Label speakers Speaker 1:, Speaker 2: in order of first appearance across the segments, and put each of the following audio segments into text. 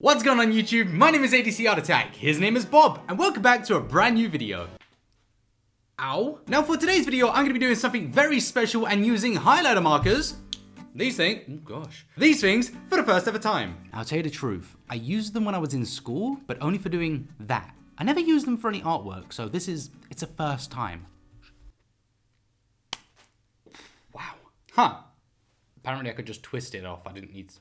Speaker 1: What's going on YouTube? My name is ADCArtAttack, his name is Bob, and welcome back to a brand new video. Ow. Now for today's video, I'm going to be doing something very special and using highlighter markers. These things for the first ever time. I'll tell you the truth, I used them when I was in school, but only for doing that. I never used them for any artwork, so it's a first time. Wow. Huh. Apparently I could just twist it off, I didn't need to.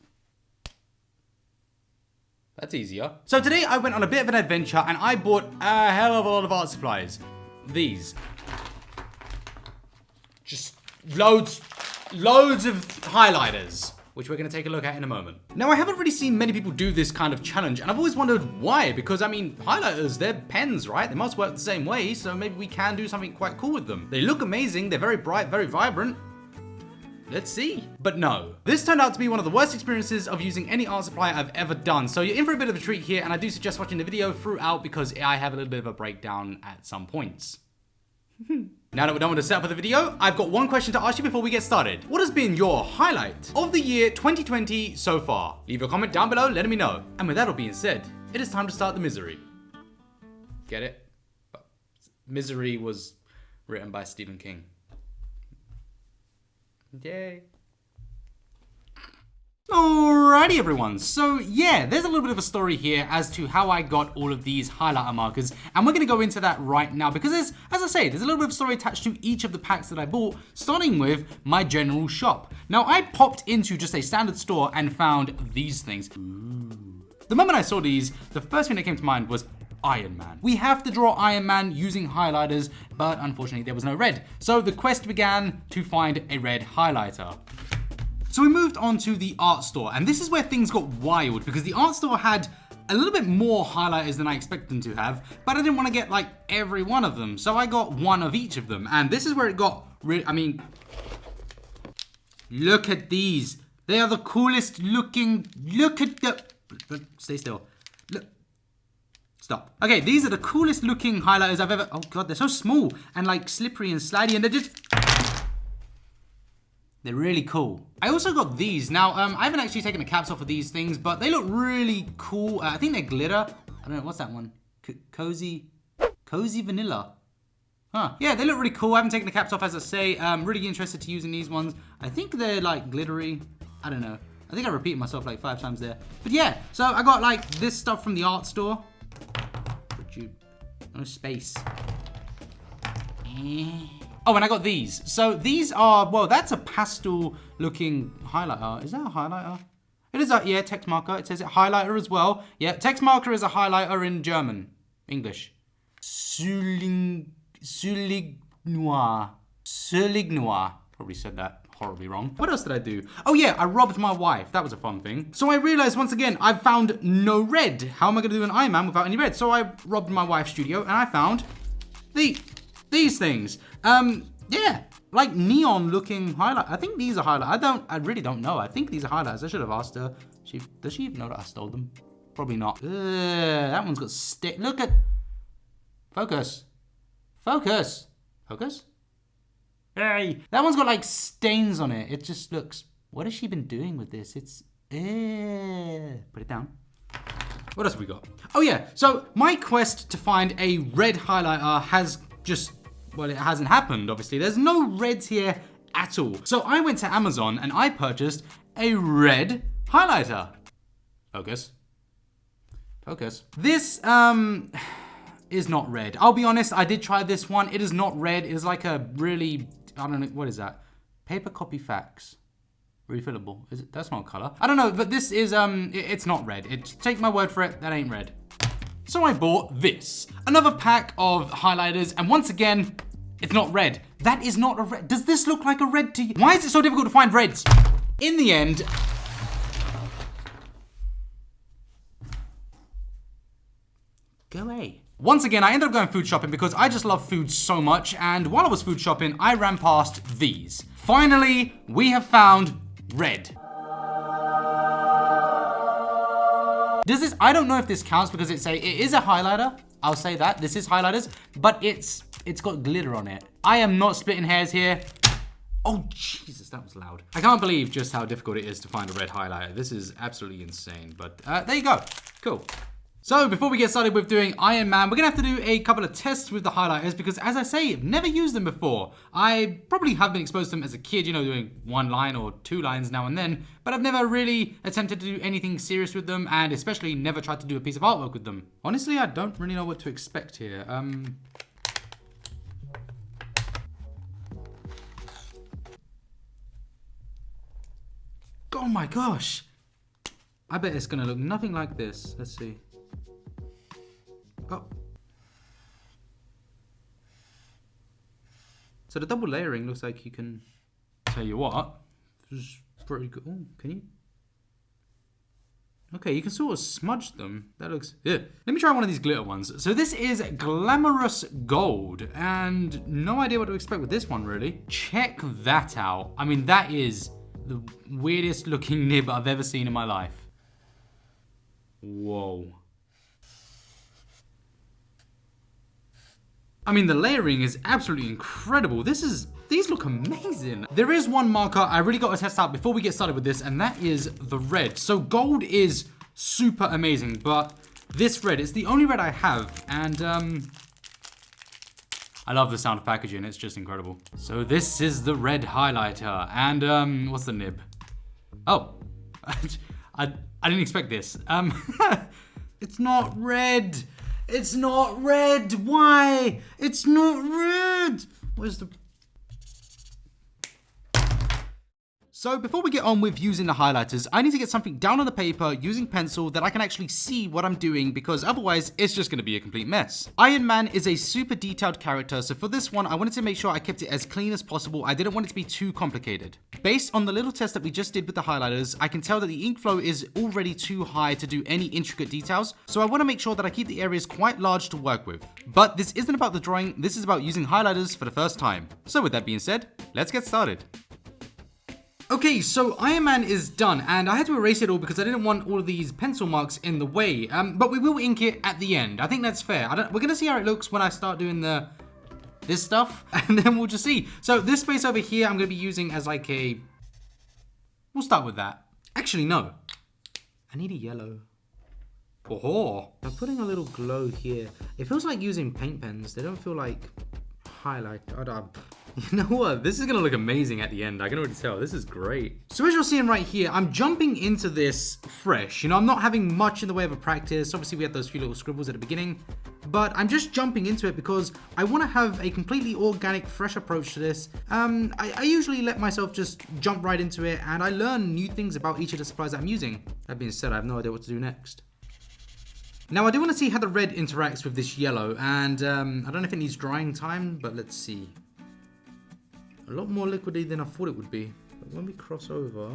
Speaker 1: That's easier. So today I went on a bit of an adventure and I bought a hell of a lot of art supplies. These. Just loads of highlighters, which we're gonna take a look at in a moment. Now I haven't really seen many people do this kind of challenge and I've always wondered why, because I mean, highlighters, they're pens, right? They must work the same way, so maybe we can do something quite cool with them. They look amazing, they're very bright, very vibrant. Let's see. But no. This turned out to be one of the worst experiences of using any art supply I've ever done. So you're in for a bit of a treat here, and I do suggest watching the video throughout because I have a little bit of a breakdown at some points. Now that we're done with the setup of the video, I've got one question to ask you before we get started. What has been your highlight of the year 2020 so far? Leave a comment down below letting me know. And with that all being said, it is time to start the misery. Get it? Misery was written by Stephen King. Yay. Alrighty everyone, so yeah, there's a little bit of a story here as to how I got all of these highlighter markers, and we're going to go into that right now because as I say, there's a little bit of story attached to each of the packs that I bought, starting with my general shop. Now I popped into just a standard store and found these things. Ooh. The moment I saw these, the first thing that came to mind was Iron Man. We have to draw Iron Man using highlighters, but unfortunately there was no red. So the quest began to find a red highlighter. So we moved on to the art store, and this is where things got wild because the art store had a little bit more highlighters than I expected them to have, but I didn't want to get like every one of them. So I got one of each of them, and this is where it got really, I mean, look at these. They are the coolest looking, look at the, stay still. Look. Stop. Okay, these are the coolest looking highlighters I've ever, oh god, they're so small and like slippery and slidey and they're really cool. I also got these. Now, I haven't actually taken the caps off of these things, but they look really cool. I think they're glitter. I don't know, what's that one? Cozy Vanilla. Huh, yeah, they look really cool. I haven't taken the caps off, as I say. I'm really interested to using these ones. I think they're like glittery. I don't know. I think I repeated myself like 5 times there. But yeah, so I got like this stuff from the art store. No space. Oh, and I got these. So these are, well, that's a pastel looking highlighter. Is that a highlighter? It is a, yeah, text marker. It says it highlighter as well. Yeah, text marker is a highlighter in German. English. Surlignoir. Probably said that horribly wrong. What else did I do? Oh yeah, I robbed my wife. That was a fun thing. So I realized once again, I've found no red. How am I gonna do an Iron Man without any red? So I robbed my wife's studio and I found these things. Yeah, like neon looking highlight. I think these are highlight. I really don't know. I think these are highlights. I should have asked her. Does she even know that I stole them? Probably not. That one's got look at, focus. Hey, that one's got like stains on it. It just looks, what has she been doing with this? It's, put it down. What else have we got? Oh yeah, so my quest to find a red highlighter has just, well, it hasn't happened, obviously. There's no reds here at all. So I went to Amazon and I purchased a red highlighter. Focus. This, is not red. I'll be honest, I did try this one. It is not red. It is like a really, I don't know, what is that? Paper Copy Fax. Refillable. Is it? That's not color. I don't know, but this is, it's not red. Take my word for it, that ain't red. So I bought this. Another pack of highlighters, and once again, it's not red. That is not a red. Does this look like a red to you? Why is it so difficult to find reds? In the end, go away. Once again, I ended up going food shopping because I just love food so much, and while I was food shopping, I ran past these. Finally, we have found red. Does this, I don't know if this counts because it is a highlighter. I'll say that, this is highlighters, but it's got glitter on it. I am not splitting hairs here. Oh, Jesus, that was loud. I can't believe just how difficult it is to find a red highlighter. This is absolutely insane, but there you go. Cool. So before we get started with doing Iron Man, we're gonna have to do a couple of tests with the highlighters because, as I say, I've never used them before. I probably have been exposed to them as a kid, you know, doing 1 line or 2 lines now and then, but I've never really attempted to do anything serious with them, and especially never tried to do a piece of artwork with them. Honestly, I don't really know what to expect here. Oh my gosh. I bet it's gonna look nothing like this. Let's see. Oh. So the double layering looks like you can, tell you what, this is pretty good. Oh, can you? Okay, you can sort of smudge them. That looks, yeah. Let me try one of these glitter ones. So this is Glamorous Gold, and no idea what to expect with this one, really. Check that out. I mean, that is the weirdest looking nib I've ever seen in my life. Whoa. I mean, the layering is absolutely incredible. These look amazing. There is one marker I really got to test out before we get started with this, and that is the red. So gold is super amazing, but this red, it's the only red I have, and I love the sound of packaging, it's just incredible. So this is the red highlighter, and what's the nib? Oh, I didn't expect this. It's not red. It's not red. Why? It's not red. Where's the... So before we get on with using the highlighters, I need to get something down on the paper using pencil that I can actually see what I'm doing, because otherwise it's just going to be a complete mess. Iron Man is a super detailed character, so for this one I wanted to make sure I kept it as clean as possible. I didn't want it to be too complicated. Based on the little test that we just did with the highlighters, I can tell that the ink flow is already too high to do any intricate details, so I want to make sure that I keep the areas quite large to work with. But this isn't about the drawing, this is about using highlighters for the first time. So with that being said, let's get started. Okay, so Iron Man is done, and I had to erase it all because I didn't want all of these pencil marks in the way, but we will ink it at the end. I think that's fair. We're gonna see how it looks when I start doing this stuff, and then we'll just see. So this space over here, I'm gonna be using as like a, we'll start with that. Actually, no, I need a yellow. Oh, I'm putting a little glow here. It feels like using paint pens. They don't feel like highlight. You know what? This is gonna look amazing at the end. I can already tell. This is great. So as you're seeing right here, I'm jumping into this fresh. You know, I'm not having much in the way of a practice. Obviously, we had those few little scribbles at the beginning, but I'm just jumping into it because I want to have a completely organic, fresh approach to this. I usually let myself just jump right into it, and I learn new things about each of the supplies that I'm using. That being said, I have no idea what to do next. Now, I do want to see how the red interacts with this yellow, and I don't know if it needs drying time, but let's see. A lot more liquidy than I thought it would be. But when we cross over...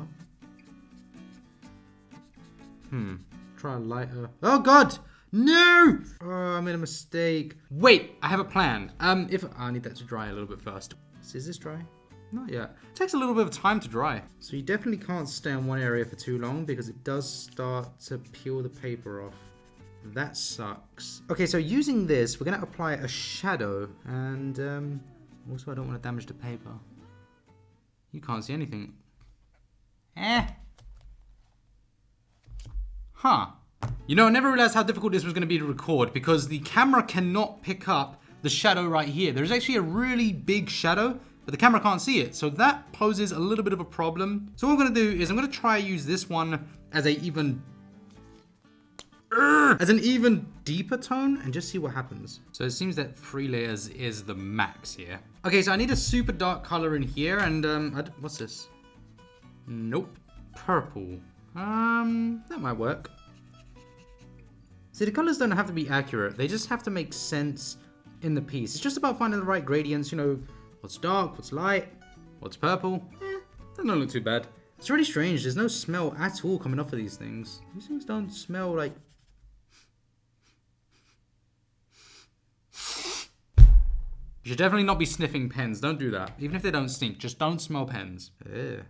Speaker 1: Try a lighter... Oh, God! No! Oh, I made a mistake. Wait, I have a plan. I need that to dry a little bit first. Is this dry? Not yet. It takes a little bit of time to dry. So you definitely can't stay on one area for too long because it does start to peel the paper off. That sucks. Okay, so using this, we're going to apply a shadow, and also I don't want to damage the paper. You can't see anything. Huh. You know, I never realized how difficult this was going to be to record because the camera cannot pick up the shadow right here. There's actually a really big shadow, but the camera can't see it. So that poses a little bit of a problem. So what I'm going to do is I'm going to try use this one as an even deeper tone and just see what happens. So it seems that 3 layers is the max here. Okay, so I need a super dark color in here, and what's this? Nope. Purple. That might work. See, the colors don't have to be accurate. They just have to make sense in the piece. It's just about finding the right gradients, you know, what's dark, what's light, what's purple. That don't look too bad. It's really strange. There's no smell at all coming off of these things. These things don't smell like... You should definitely not be sniffing pens. Don't do that. Even if they don't stink, just don't smell pens. Ew.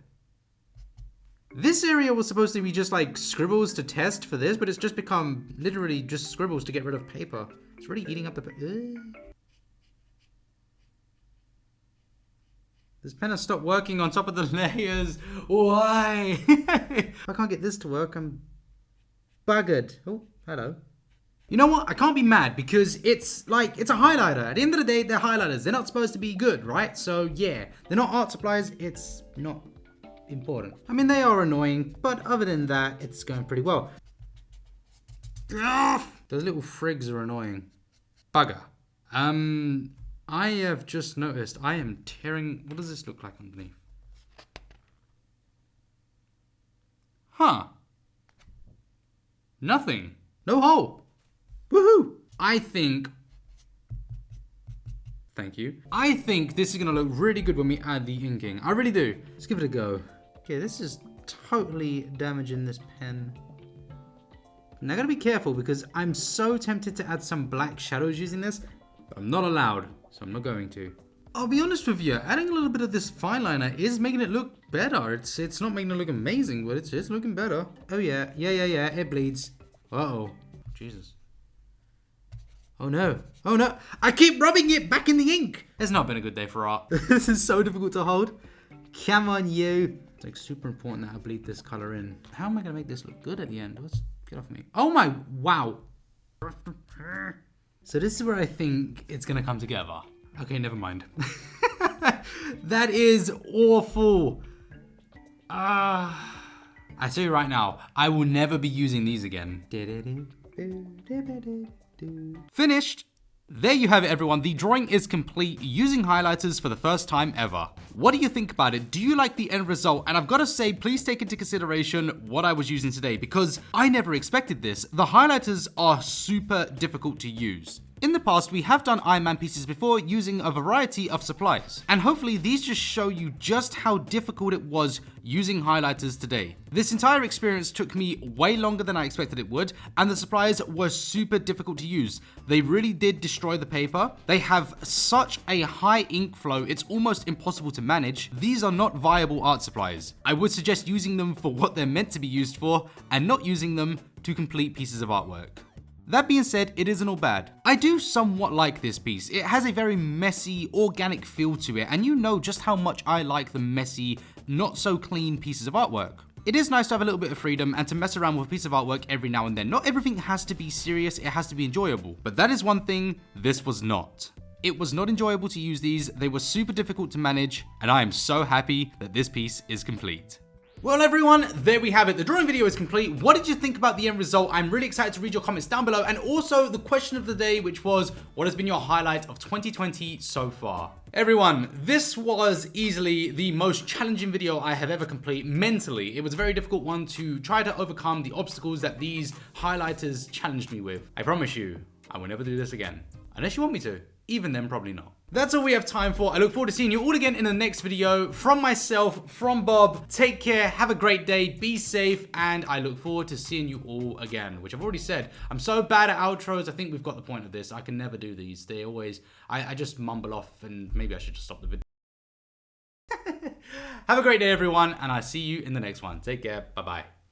Speaker 1: This area was supposed to be just like scribbles to test for this, but it's just become literally just scribbles to get rid of paper. It's really eating up the... This pen has stopped working on top of the layers. Why? If I can't get this to work, I'm buggered. Oh, hello. You know what? I can't be mad because it's a highlighter. At the end of the day, they're highlighters. They're not supposed to be good, right? So yeah, they're not art supplies. It's not important. I mean, they are annoying, but other than that, it's going pretty well. Ugh! Those little frigs are annoying. Bugger. I have just noticed I am tearing... What does this look like underneath? Huh. Nothing. No hole. Woohoo! I think... Thank you. I think this is going to look really good when we add the inking. I really do. Let's give it a go. Okay, this is totally damaging this pen. Now I gotta be careful because I'm so tempted to add some black shadows using this, but I'm not allowed, so I'm not going to. I'll be honest with you, adding a little bit of this fine liner is making it look better. It's not making it look amazing, but it's looking better. Oh yeah, it bleeds. Uh-oh. Jesus. Oh no. Oh no. I keep rubbing it back in the ink. It's not been a good day for art. This is so difficult to hold. Come on, you. It's like super important that I bleed this color in. How am I gonna make this look good at the end? Get off me. Oh my, wow. So this is where I think it's gonna come together. Okay, never mind. That is awful. I tell you right now, I will never be using these again. Finished. There you have it, everyone. The drawing is complete using highlighters for the first time ever. What do you think about it? Do you like the end result? And I've got to say, please take into consideration what I was using today because I never expected this. The highlighters are super difficult to use. In the past, we have done Iron Man pieces before using a variety of supplies. And hopefully these just show you just how difficult it was using highlighters today. This entire experience took me way longer than I expected it would, and the supplies were super difficult to use. They really did destroy the paper. They have such a high ink flow, it's almost impossible to manage. These are not viable art supplies. I would suggest using them for what they're meant to be used for, and not using them to complete pieces of artwork. That being said, it isn't all bad. I do somewhat like this piece. It has a very messy, organic feel to it, and you know just how much I like the messy, not so clean pieces of artwork. It is nice to have a little bit of freedom and to mess around with a piece of artwork every now and then. Not everything has to be serious, it has to be enjoyable. But that is one thing this was not. It was not enjoyable to use these, they were super difficult to manage, and I am so happy that this piece is complete. Well everyone, there we have it. The drawing video is complete. What did you think about the end result? I'm really excited to read your comments down below. And also the question of the day, which was, what has been your highlight of 2020 so far? Everyone, this was easily the most challenging video I have ever completed mentally. It was a very difficult one to try to overcome the obstacles that these highlighters challenged me with. I promise you, I will never do this again. Unless you want me to. Even then, probably not. That's all we have time for. I look forward to seeing you all again in the next video. From myself, from Bob, take care, have a great day, be safe, and I look forward to seeing you all again, which I've already said. I'm so bad at outros, I think we've got the point of this. I can never do these. They always, I just mumble off, and maybe I should just stop the video. Have a great day, everyone, and I'll see you in the next one. Take care. Bye-bye.